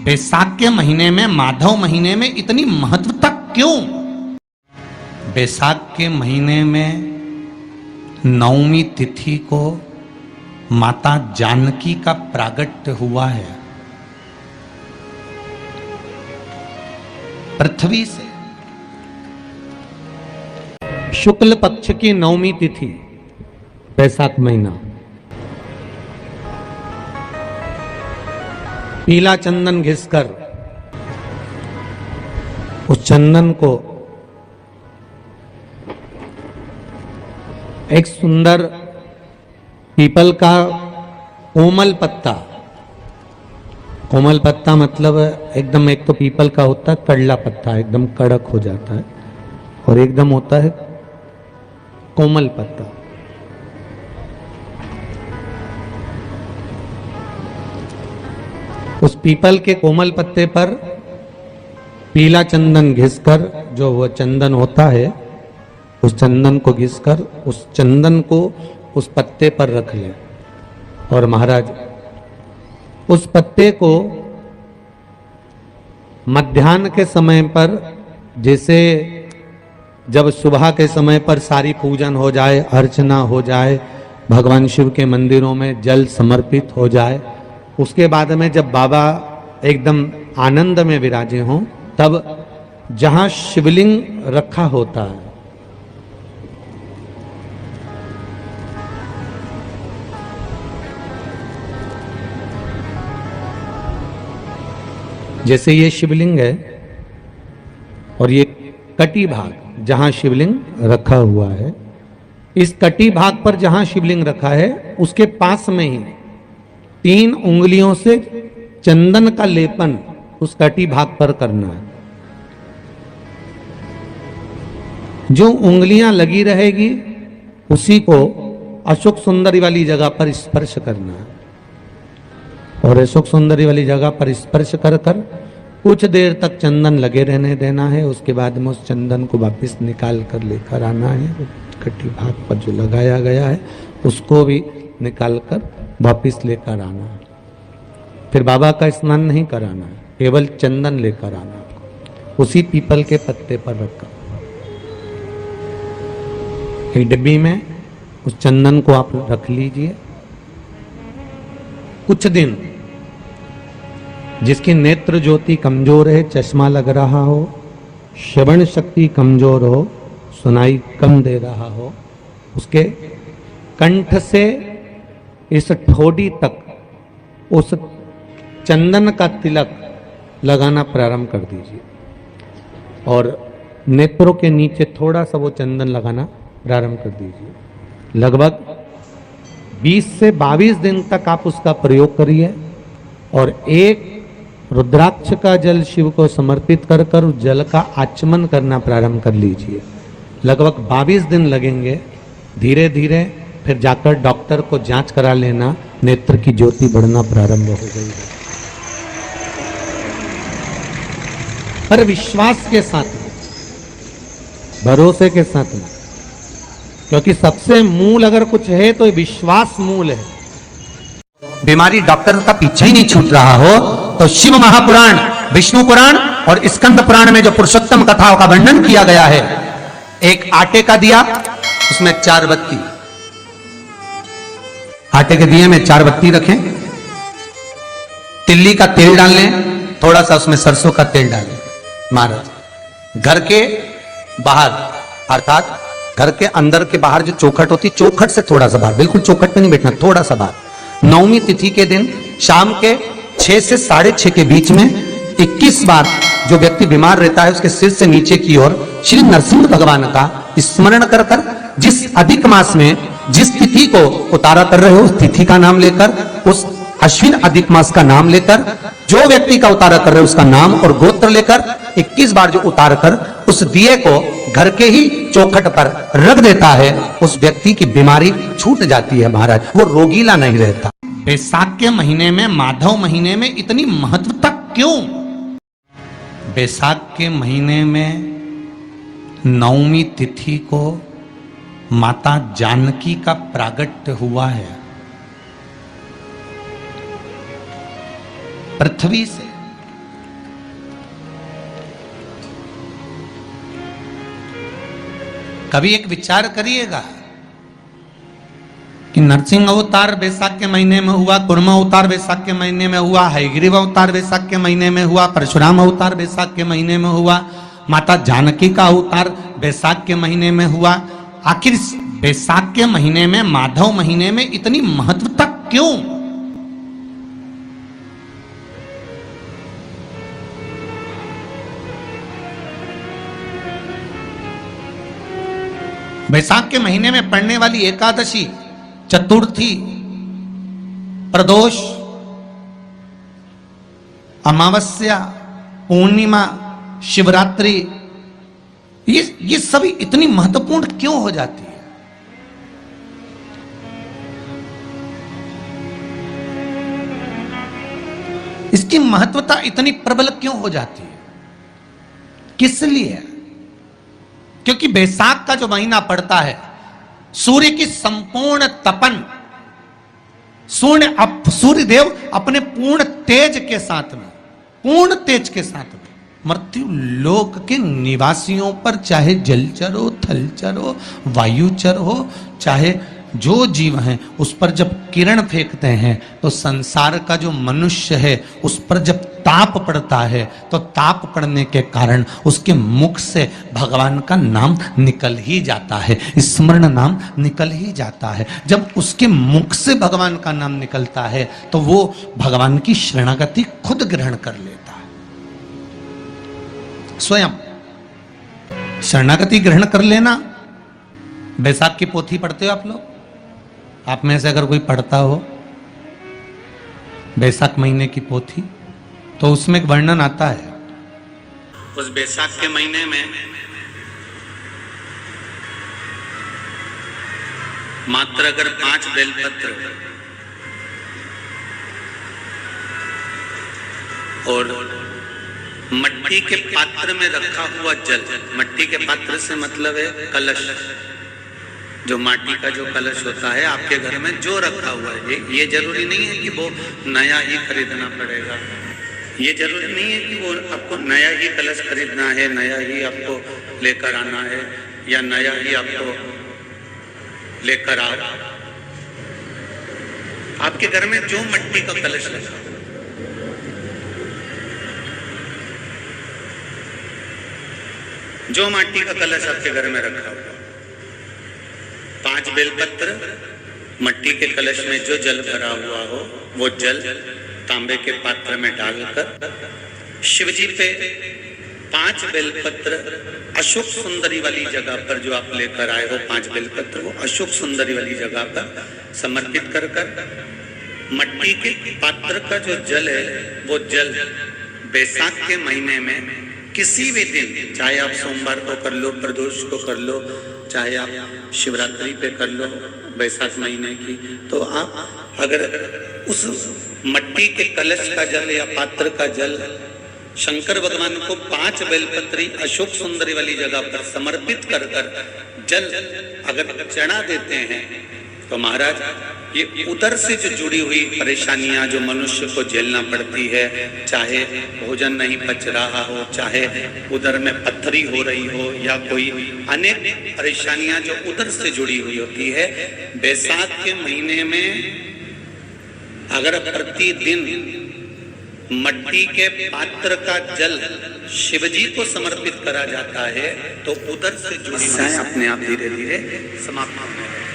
बैसाख के महीने में, माधव महीने में इतनी महत्वता क्यों? बैसाख के महीने में नवमी तिथि को माता जानकी का प्रागट्य हुआ है। पृथ्वी से शुक्ल पक्ष की नवमी तिथि, बैसाख महीना, पीला चंदन घिसकर उस चंदन को एक सुंदर पीपल का कोमल पत्ता, कोमल पत्ता मतलब एकदम, एक तो पीपल का होता है कड़ला पत्ता, एकदम कड़क हो जाता है, और एकदम होता है कोमल पत्ता। उस पीपल के कोमल पत्ते पर पीला चंदन घिसकर, जो वह चंदन होता है, उस चंदन को घिसकर उस चंदन को उस पत्ते पर रख ले। और महाराज उस पत्ते को मध्याह्न के समय पर, जैसे जब सुबह के समय पर सारी पूजन हो जाए, अर्चना हो जाए, भगवान शिव के मंदिरों में जल समर्पित हो जाए, उसके बाद में जब बाबा एकदम आनंद में विराजे हों, तब जहां शिवलिंग रखा होता है, जैसे ये शिवलिंग है और ये कटी भाग जहां शिवलिंग रखा हुआ है, इस कटी भाग पर जहां शिवलिंग रखा है उसके पास में ही 3 उंगलियों से चंदन का लेपन उस कटी भाग पर करना है। जो उंगलियां लगी रहेगी उसी को अशोक सुंदरी वाली जगह पर स्पर्श करना है, और अशोक सुंदरी वाली जगह पर स्पर्श कर कर कुछ देर तक चंदन लगे रहने देना है। उसके बाद में उस चंदन को वापस निकाल कर लेकर आना है। कटी भाग पर जो लगाया गया है उसको भी निकाल कर वापस लेकर आना है। फिर बाबा का स्नान नहीं कराना है, केवल चंदन लेकर आना है, उसी पीपल के पत्ते पर रखकर। एक डिब्बी में उस चंदन को आप रख लीजिए। कुछ दिन जिसकी नेत्र ज्योति कमजोर है, चश्मा लग रहा हो, श्रवण शक्ति कमजोर हो, सुनाई कम दे रहा हो, उसके कंठ से इस ठोड़ी तक उस चंदन का तिलक लगाना प्रारंभ कर दीजिए, और नेत्रों के नीचे थोड़ा सा वो चंदन लगाना प्रारंभ कर दीजिए। लगभग 20 से 22 दिन तक आप उसका प्रयोग करिए, और एक रुद्राक्ष का जल शिव को समर्पित कर कर उस जल का आचमन करना प्रारंभ कर लीजिए। लगभग 22 दिन लगेंगे। धीरे धीरे फिर जाकर डॉक्टर को जांच करा लेना, नेत्र की ज्योति बढ़ना प्रारंभ हो गई है। पर विश्वास के साथ में, भरोसे के साथ में, क्योंकि सबसे मूल अगर कुछ है तो विश्वास मूल है। बीमारी डॉक्टर का पीछे ही नहीं छूट रहा हो तो शिव महापुराण, विष्णु पुराण और स्कंद पुराण में जो पुरुषोत्तम कथाओं का वर्णन किया गया है, एक आटे का दिया, उसमें 4 बत्ती, आटे के दिए में 4 बत्ती रखें, तिल्ली का तेल डाल लें, थोड़ा सा उसमें सरसों का तेल डालें। महाराज घर के बाहर, अर्थात घर के अंदर के बाहर जो चौखट होती, चौखट से थोड़ा सा बाहर, बिल्कुल चौखट पे नहीं बैठना, थोड़ा सा बाहर, नवमी तिथि के दिन शाम के 6 से 6:30 के बीच में 21 बार जो व्यक्ति बीमार रहता है उसके सिर से नीचे की ओर श्री नरसिंह भगवान का स्मरण कर कर, जिस अधिक मास में जिस तिथि को उतारा कर रहे हो उस तिथि का नाम लेकर, उस अश्विन अधिक मास का नाम लेकर, जो व्यक्ति का उतारा कर रहे हो उसका नाम और गोत्र लेकर 21 बार जो उतार कर उस दिए को घर के ही चौखट पर रख देता है, उस व्यक्ति की बीमारी छूट जाती है महाराज, वो रोगीला नहीं रहता। बैसाख के महीने में, माधव महीने में इतनी महत्वता क्यों? बैसाख के महीने में नवमी तिथि को माता जानकी का प्रागट्य हुआ है। पृथ्वी से कभी एक विचार करिएगा कि नरसिंह अवतार बैसाख के महीने में हुआ, कुर्मा अवतार बैसाख के महीने में हुआ, हयग्रीव अवतार बैसाख के महीने में हुआ, परशुराम अवतार बैसाख के महीने में हुआ, माता जानकी का अवतार बैसाख के महीने में हुआ। आखिर बैसाख के महीने में, माधव महीने में इतनी महत्वता क्यों? बैसाख के महीने में पड़ने वाली एकादशी, चतुर्थी, प्रदोष, अमावस्या, पूर्णिमा, शिवरात्रि, ये सभी इतनी महत्वपूर्ण क्यों हो जाती है? इसकी महत्वता इतनी प्रबल क्यों हो जाती है? किस लिए? क्योंकि बैसाख का जो महीना पड़ता है, सूर्य की संपूर्ण तपन, सूर्य देव अपने पूर्ण तेज के साथ में, पूर्ण तेज के साथ में मृत्यु लोक के निवासियों पर, चाहे जलचर हो, थलचर हो, वायुचर हो, चाहे जो जीव हैं, उस पर जब किरण फेंकते हैं तो संसार का जो मनुष्य है उस पर जब ताप पड़ता है तो ताप पड़ने के कारण उसके मुख से भगवान का नाम निकल ही जाता है, स्मरण नाम निकल ही जाता है। जब उसके मुख से भगवान का नाम निकलता है तो वो भगवान की शरणागति खुद ग्रहण कर लेता है, स्वयं शरणागति ग्रहण कर लेना। बैसाख की पोथी पढ़ते हो आप लोग? आप में से अगर कोई पढ़ता हो बैसाख महीने की पोथी, तो उसमें एक वर्णन आता है। उस बैसाख के महीने में मात्र अगर 5 बेलपत्र और मट्टी के पात्र में रखा हुआ जल, मट्टी के पात्र से मतलब है कलश, जो माटी का जो कलश होता है आपके घर में जो रखा हुआ है, ये जरूरी नहीं है कि वो नया ही खरीदना पड़ेगा, ये जरूरी नहीं है कि वो आपको नया ही कलश खरीदना है, नया ही आपको लेकर आना है, या नया ही आपको लेकर आओ। आपके घर में जो मट्टी का कलश लगा, जो माटी का कलश आपके घर में रखा हुआ, 5 बेलपत्र, मट्टी के कलश में जो जल भरा हुआ हो वो जल तांबे के पात्र में डालकर शिवजी पे 5 बेलपत्र अशोक सुंदरी वाली जगह पर, जो आप लेकर आए हो 5 बेलपत्र, वो अशोक सुंदरी वाली जगह पर समर्पित कर मट्टी के पात्र का जो जल है वो जल बैसाख के महीने में किसी भी दिन, चाहे आप सोमवार को कर लो, प्रदोष को कर लो, चाहे आप शिवरात्रि पे कर लो बैसाख महीने की, तो आप अगर उस मट्टी के कलश का जल या पात्र का जल शंकर भगवान को 5 बेलपत्री अशोक सुंदरी वाली जगह पर समर्पित कर जल अगर चढ़ा देते हैं तो महाराज ये उदर से जो जुड़ी हुई परेशानियां जो मनुष्य को झेलना पड़ती है, चाहे भोजन नहीं पच रहा हो, चाहे उदर में पत्थरी हो रही हो, या कोई अनेक परेशानियां जो उदर से जुड़ी हुई होती है, बैसाख के महीने में अगर प्रतिदिन मट्टी के पात्र का जल शिवजी को समर्पित करा जाता है तो उदर से जुड़ी समस्याएं अपने आप धीरे धीरे समाप्त होने लगती हैं।